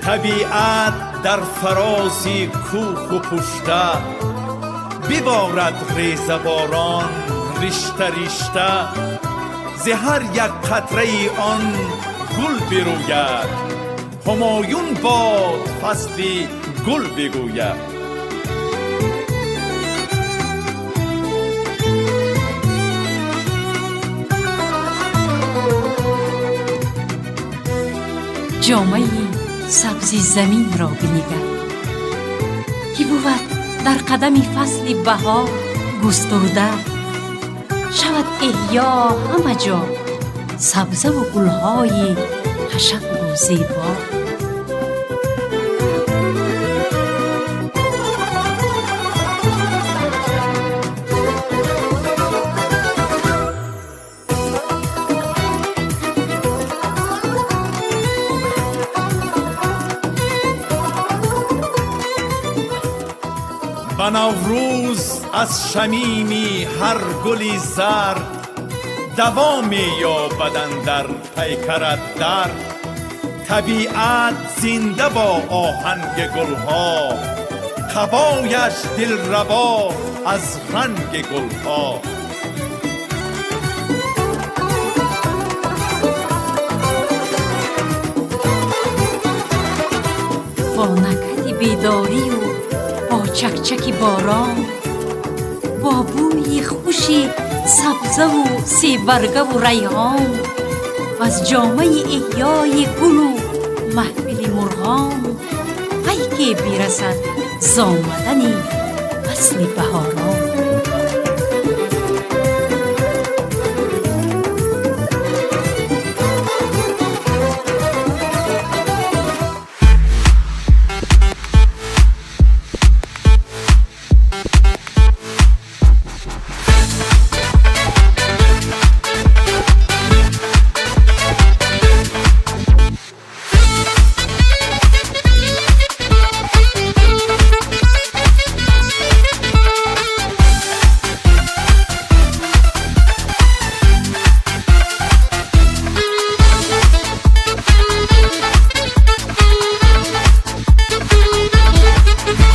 طبیعت در فرازی کوه و پشته، ببارد ریز باران ریشته ریشته، ز هر یک قطره ای آن گل بروید، همایون باد فصلی گل بگوید. جامعه سبزی زمین را بنگر که بود در قدم فصل بهار گسترده، شود احیا همه جا سبزه و گلهای قشنگ و زیبا. به نوروز از شمیمی هر گلی زرد، دوام یابد در پیکرت درد. طبیعت زنده با آهنگ گلها، قبایش دلربا از رنگ گلها. با نکهت بیداری و با چکچک باران، با بوی خوشی سبزه و سی برگه و ریحان، و از جامعه احیای گل و محفل مرغان، ای که بیرسد زامدن فصل بهاران.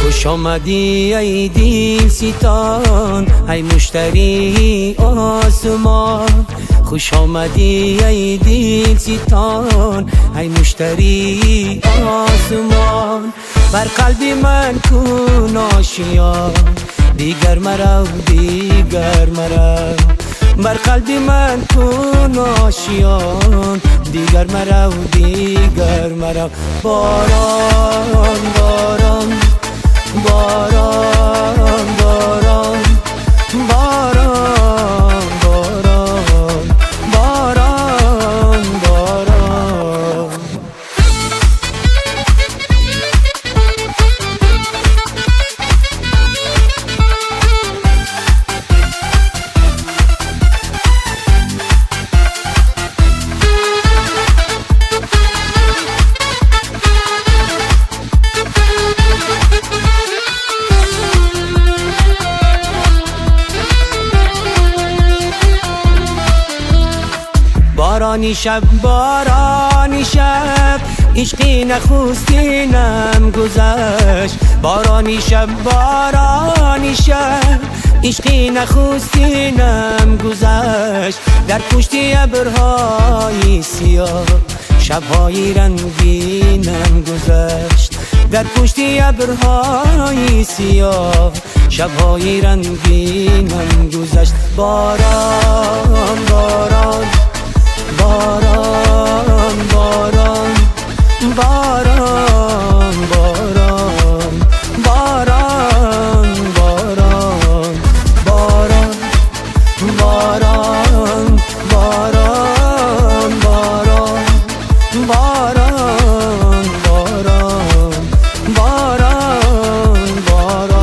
خوش آمدی ای دل ستان، ای مشتری آسمان. خوش آمدی ای دل ستان، ای مشتری آسمان. بر قلب من کن آشیان، دیگر مرو دیگر مرو. بر قلب من کن آشیان، دیگر مرو دیگر مرو. باران باران باران باران باران باران باران باران. بارانی شب بارانی شب، عشقی نخستینم گذشت. بارانی شب بارانی شب، عشقی نخستینم گذشت. در پشت ابرهای سیاه، شبهای رنگینم گذشت. در پشت ابرهای سیاه، شبهای رنگینم گذشت. باران باران باران باران باران باران باران باران باران باران باران باران باران باران باران.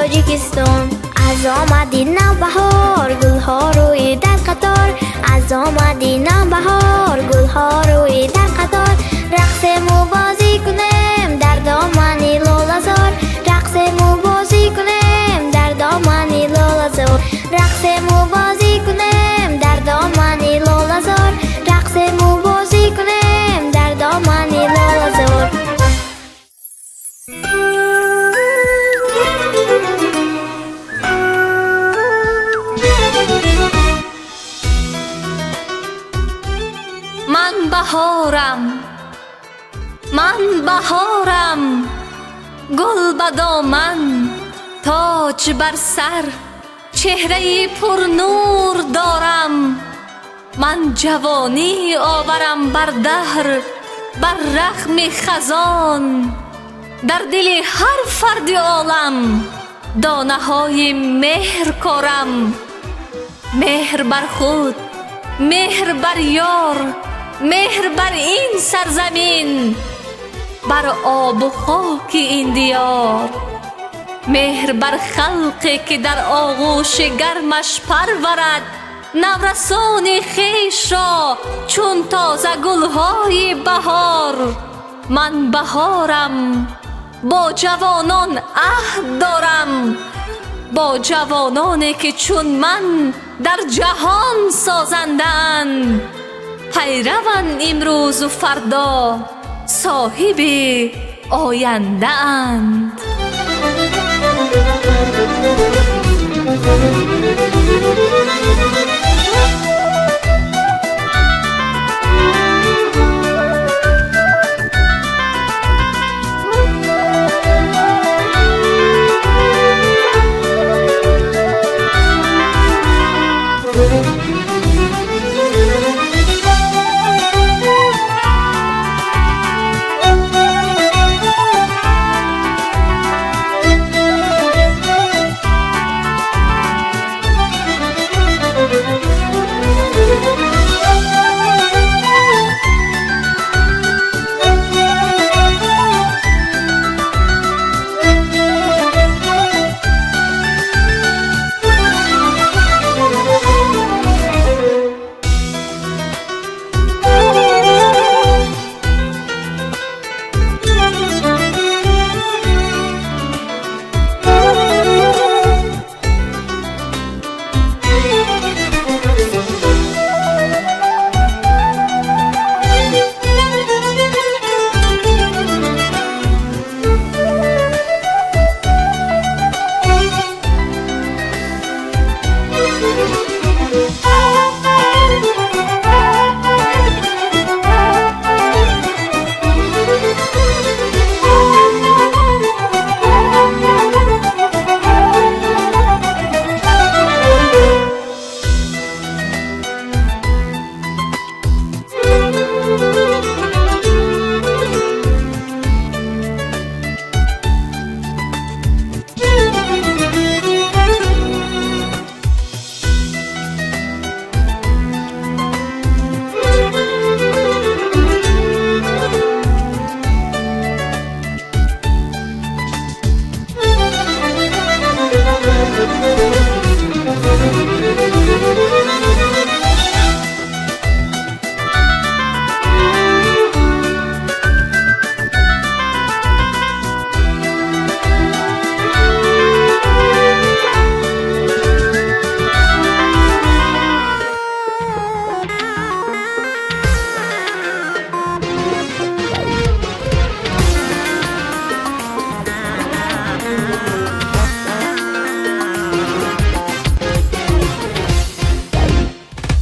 تاجیکستان. از آمدی نوبهار گلها روی در قطار، از آمدی نوبهار گلها روی در قطار. رقص مو بازی کنیم در دامنی لاله‌زار، رقص مو بازی کنیم در دامنی لاله‌زار، رقص مو بازی کنیم در دامنی لاله‌زار، رقص مو بازی کنیم در دامنی لاله‌زار. من بهارم، گل به دامن، تاج بر سر، چهره پر نور دارم. من جوانی آورم بر دهر، بر رغم خزان. در دل هر فرد عالم دانه های مهر کارم. مهر بر خود، مهر بر یار، مهر بر این سرزمین، بر آب و خاک این دیار. مهر بر خلقی که در آغوش گرمش پرورد نورسان خویش را چون تازه گلهای بهار. من بهارم، با جوانان عهد دارم، با جوانانی که چون من در جهان سازندند. پیروان امروز و فردا صاحب آینده اند.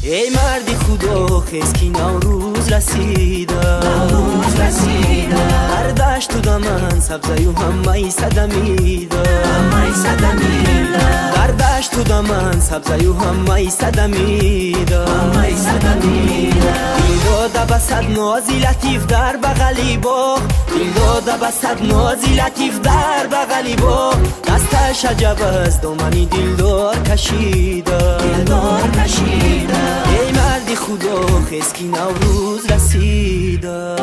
ای مردی خدا خیز که نوروز رسیده، هر دشت و دمن سبزه و همه صدمیده، در دشت و دمن سبزه و همه صدمیده. دل داده به صد نازی لطیف در بغلی باغ، دل داده به صد نازی لطیف در بغلی باغ. دستش عجب از دامنی دلدار کشیده، ای مردی خدا خیز که نوروز رسیده.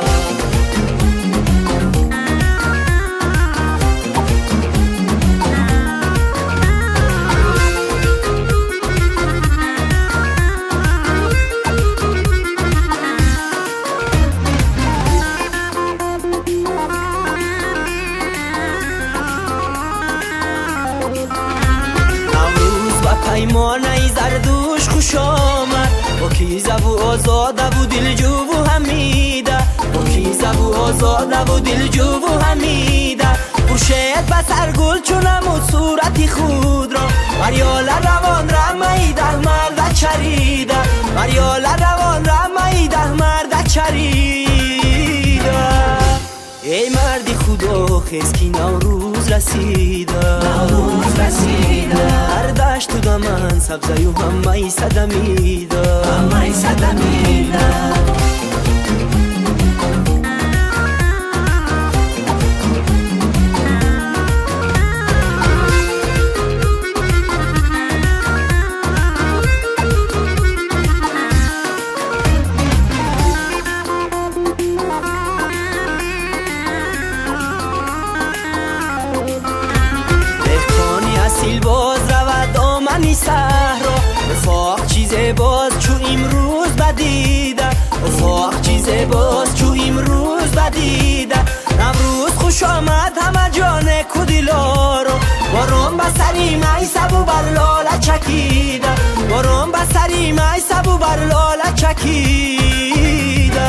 پیمانه زردوش خوش آمد با کیزه و آزاده و دلجو و حمیده با کیزه و آزاده و دلجو و حمیده خورشید به سر گل چونمود صورتی خود را مریال روان رمی ده مرد چریده مریال روان رمی ده مرد چریده ای مردی خدا خیز کی نوروز رسیده هر دشت و دمن سبزه و همه صدمیده صحرا افاق چیز باز چو امروز بدیده افاق چیز باز چو امروز بدیده نوروز خوش آمد همه جان کدیلا رو بارون بسری می سبو بر لاله چکیده بارون بسری می سبو بر لاله چکیده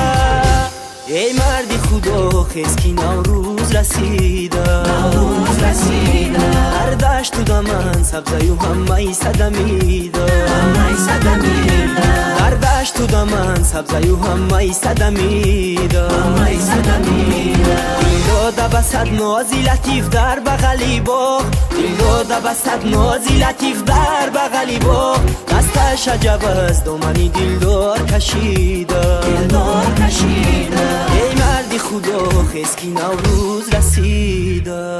ای مردی خدا خیز کی نوروز رسیده هر دشت و دمن سبزه و همه صدمیده هر دشت و دمن سبزه و همه صدمیده دل داده بسد نازی لطیف در بغلی باغ دل داده بسد نازی لطیف در بغلی باغ دستش عجب از دامنی دلدار کشیده ای مردی خدا خیز کی نوروز رسیده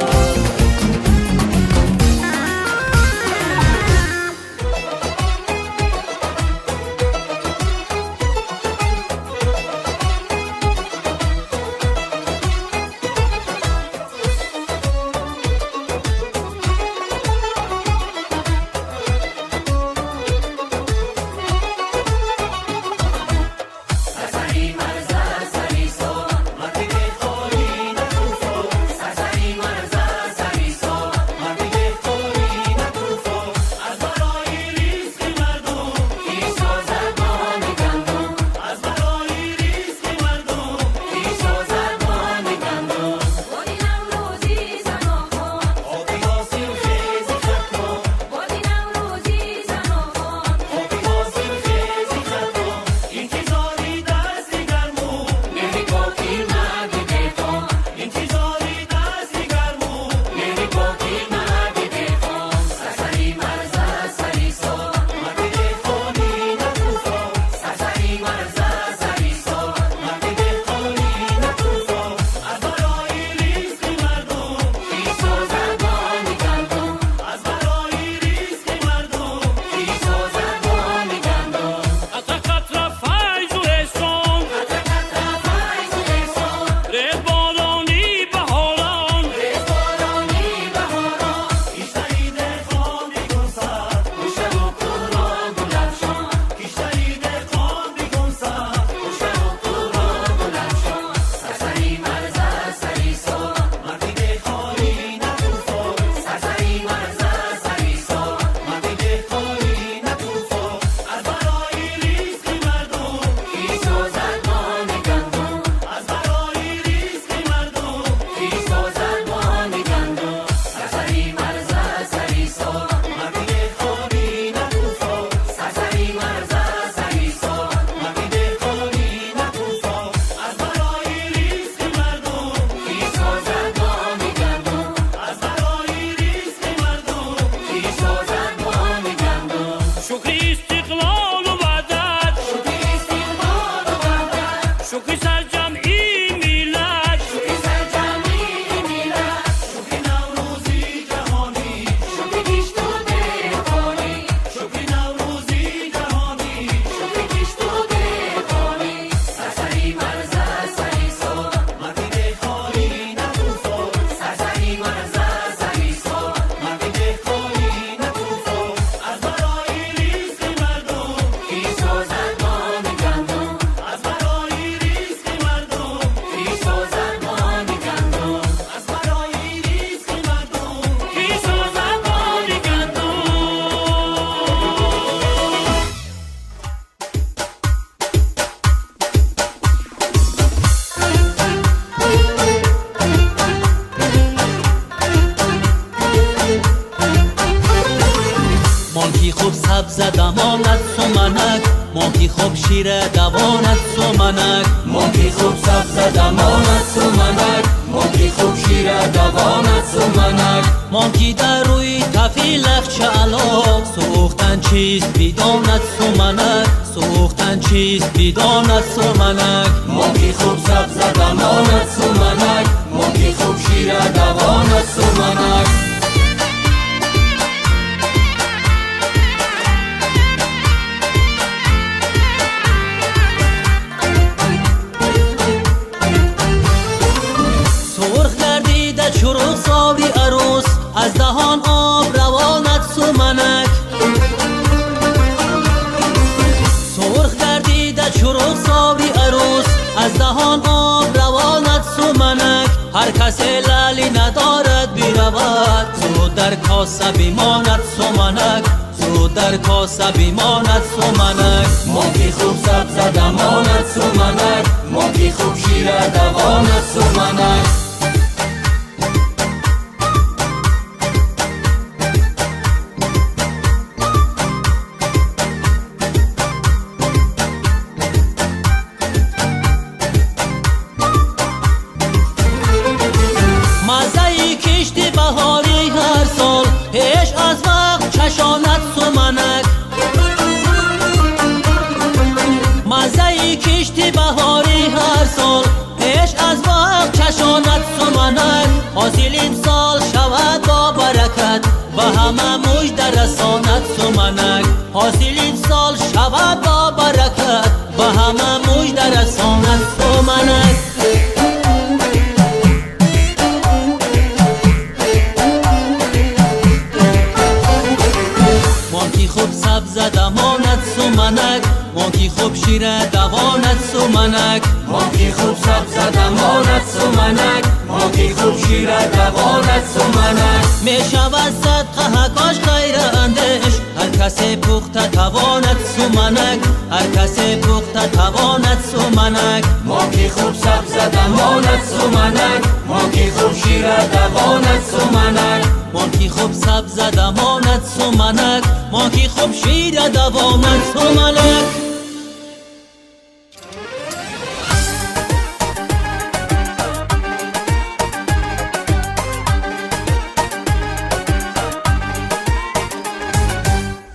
سبز دمانت سمنک ماهی خوب شیر دوانت سمنک ماهی خوب سبز دمانت سمنک ماهی خوب شیر دوانت سمنک ماهی در روی تفی لخچه علاق سوختن چیست بیدانت سمنک سوختن چیست بیدانت سمنک ماهی خوب سبز دمانت سمنک ماهی خوب شیر دوانت سمنک چروغ ساوی عروس از دهان آب روانت سمنک سرخ گردیده چروغ ساوی عروس از دهان آب روانت سمنک هر کسی لالی ندارد بیرود زود در کاسه بیماند سمنک زود در کاسه بیماند سمنک ماهی خوب سبز دمانت سمنک ماهی خوب شیر دوانت سمنک مزهی کشتی بهاری هر سال پیش از وقت چشانت سمنک مزهی کشتی بهاری هر سال پیش از وقت چشانت سمنک حاصل امسال شود با برکت و همه مژده رساند سمنک حاصل امسال شود با برکت و همه مژده رساند سمنک سبز دمانت سمنک ماهی خوب شیر دوانت سمنک ماهی خوب سبز دمانت سمنک ماهی خوب شیر دوانت سمنک می شود صدقه حکاش غیر اندیش هر کسی پخته توانت سمنک هر کسی پخته توانت سمنک ماهی خوب سبز دمانت سمنک ماهی خوب شیر دوانت سمنک ماهی خوب سبز دمانت سمنک ماهی خوب شیر دوانت سمنک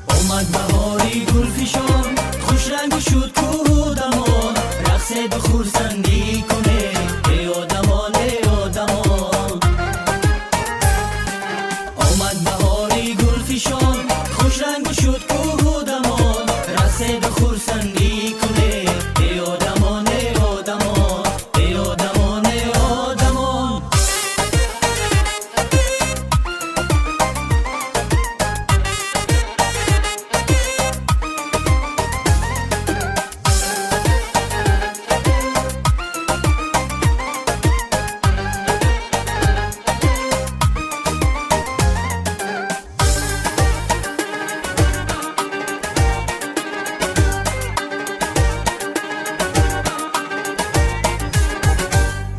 آمد بهاری گل فشان خوش رنگ و شد کوه دمان رقص به خورسندی کنه ای آدمان ای آدمان آمد بهاری گل فشان خوش رنگ و شد کوه دمان رقص به خورسندی کنه ای آدمان ای آدمان ای آدمان ای آدمان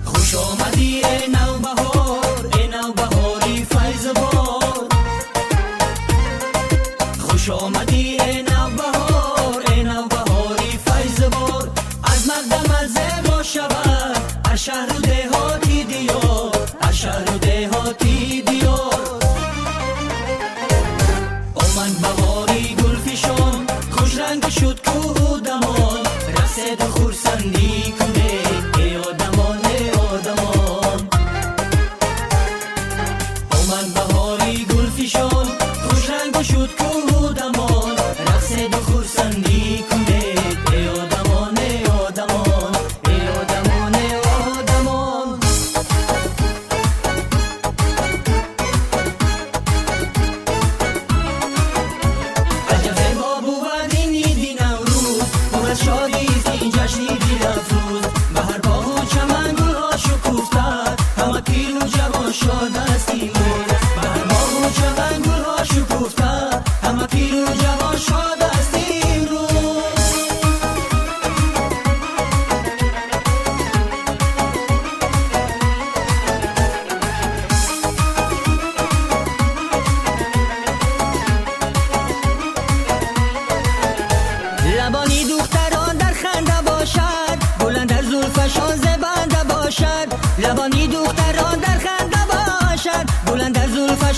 خوش آمدی ای نوبهار ای نوبهاری فیض باد خوش آمدی ای نوبهار ای نوبهاری فیض باد از مقدم از زیبا شود از شهر و دهاتی دیار از شهر و دهاتی دیار آمد بهاری گل فشان خوش رنگ شد کوه دمان رقص خورسندی کنه ای آدمان ای آدمان آمد بهاری گل فشان خوش رنگ شد کوه دمان رقص خورسندی کنه ای آدمان ای آدمان ای آدمان ای آدمان عجب زیبا بود این عید نوروز پر از شادی است این جشن دل افروز بهر باغ و چمن گلها شکوفته همه پیر و جوان شاد است امروز بهر باغ و چمن گلها شکوفته همه پیر و جوان شاد است امروز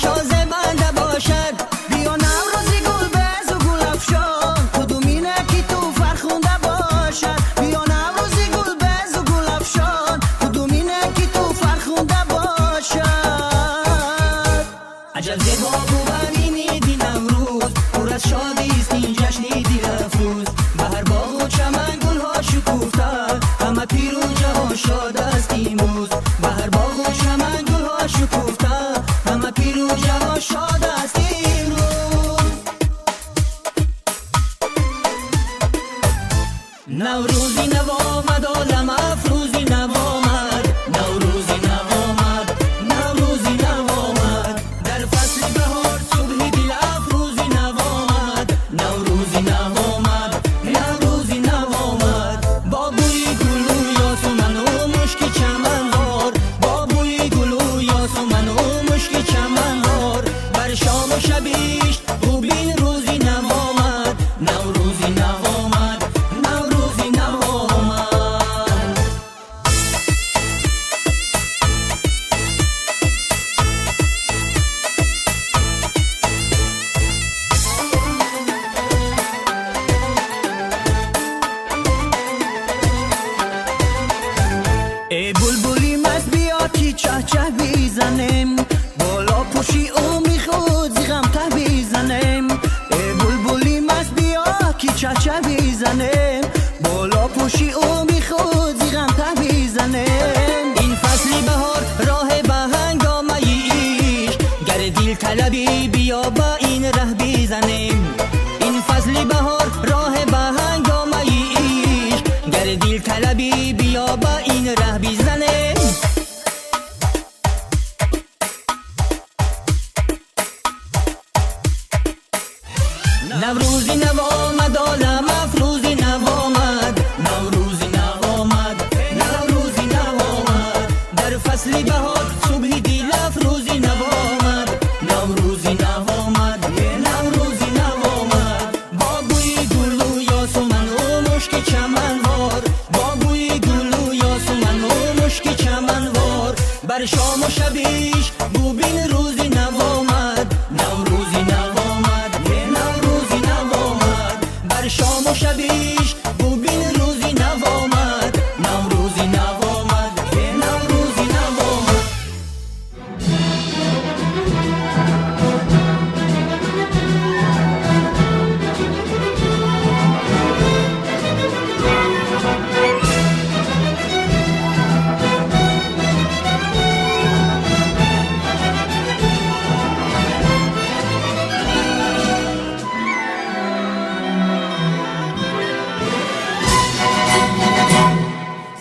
شازه بنده باشد بیا نوروزی گل بز و گل افشان کدومینه که تو فرخونده باشد بیا نوروزی گل بز و گل افشان کدومینه که تو فرخونده باشد عجل زیبا بود این دی نوروز پر از شادی است این جشن دی افروز بهر باغ و چمن گل ها شکوفته همه پیر و جوان شاد است امروز بهر باغ و چمن گل ها شکوفته همه پیر و جوان شاد است امروز نوروزی نو آمد عالم افروزی نو آمد نوروزی نو آمد نوروزی نو آمد در فصل بهار صبح دل افروزی نو آمد نوروزی نو آمد نوروزی نو آمد با بوی گل و یاسمن و مشک چمنوار با بوی گل و یاسمن و مشک چمنوار بر شام و شبیش خوبین روزی نو آمد نوروزی نو آمد نوروزی نو آمد ای بلبلی مست بیا که چه چه بیزنیم بالا پوشی او میخود زیغم ته بیزنیم ای بلبلی مست بیا که چه چه بیزنیم بالا پوشی او میخود زیغم ته بیزنیم این فصل بهار راه به هنگامه ایش گر دل طلبی بیا با این ره بیزنیم این فصل بهار راه به هنگامه ایش گر دل طلبی بیا با این ره بیزنیم نوروزی نو آمد عالم افروزی نو آمد نوروزی نو آمد نوروزی نو آمد در فصل بهار صبح دل افروزی نو آمد نوروزی نو آمد نوروزی نو آمد با بوی گل و یاسمن و مشک چمنوار با بوی گل و یاسمن و مشک چمنوار بر شام و شبیش بوبین روزی نو آمد نوروزی نو آمد نوروزی نو آمد بر شام و شبیش بوبین روزی نو آمد نوروزی نو آمد نوروزی نو آمد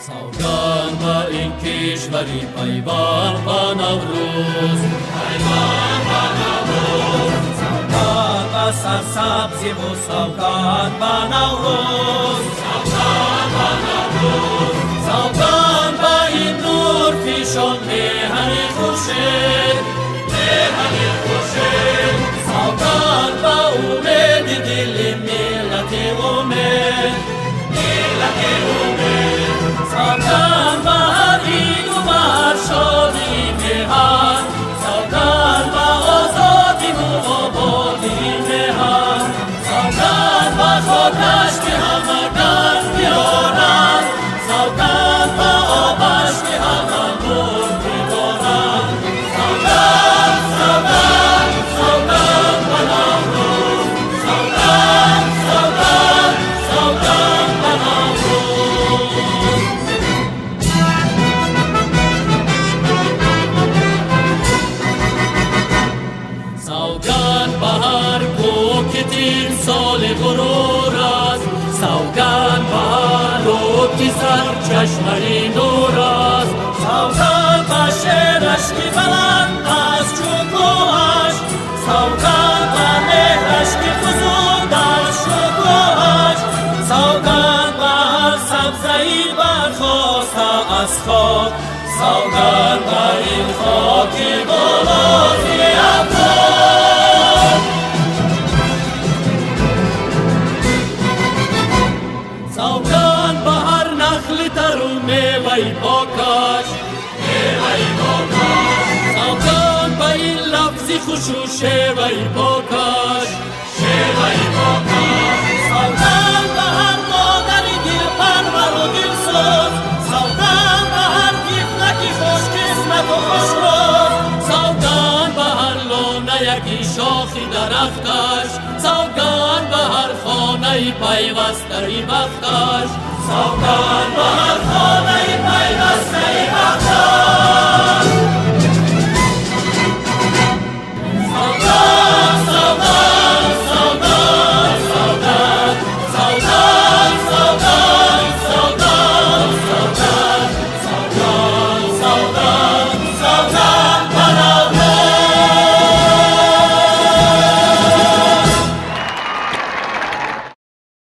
سوگند با این کشوری پیوند با نوروز پیوند با نوروز سوگند با سرسبزی و سوگند با نوروز سوگند با نوروز سوگند با این نور پیشان مهر خورشید مهر خورشید سوگند با امید دل ملت امید ملت امید سوگند با هر عید و بهر شادی مهر سوگند با آزادی و آبادی مهر سوگند با خاکش که همه در بیارند سوگند با آبش که همه نور بیدارند سوگند سوگند سوگند با نوروز سوگند سوگند سوگند با نوروز سوگند بهر کوکت این سال غرور است سوگند بهر روکی سر چشمه نور است سوگند با شعرش که بلند از شکوهش سوگند با مهرش که فزود از شکوهش سوگند با هر سبزه‌ای برخاسته از خاک سوگند با این خاک گلازی افغان سوگند با هر نخل تر و میوه پاکش سوگند با این لفظ خوش و شیوه پاکش شیوه پاکش سوگند به هر مادری دل پرور و دل سوز سوگند به هر گیفنکی خوش قسمت و خوش روز سوگند به هر لانه یکی شاخی درختش سوگند به هر خانه پیوسته بختش سوگند به هر خانه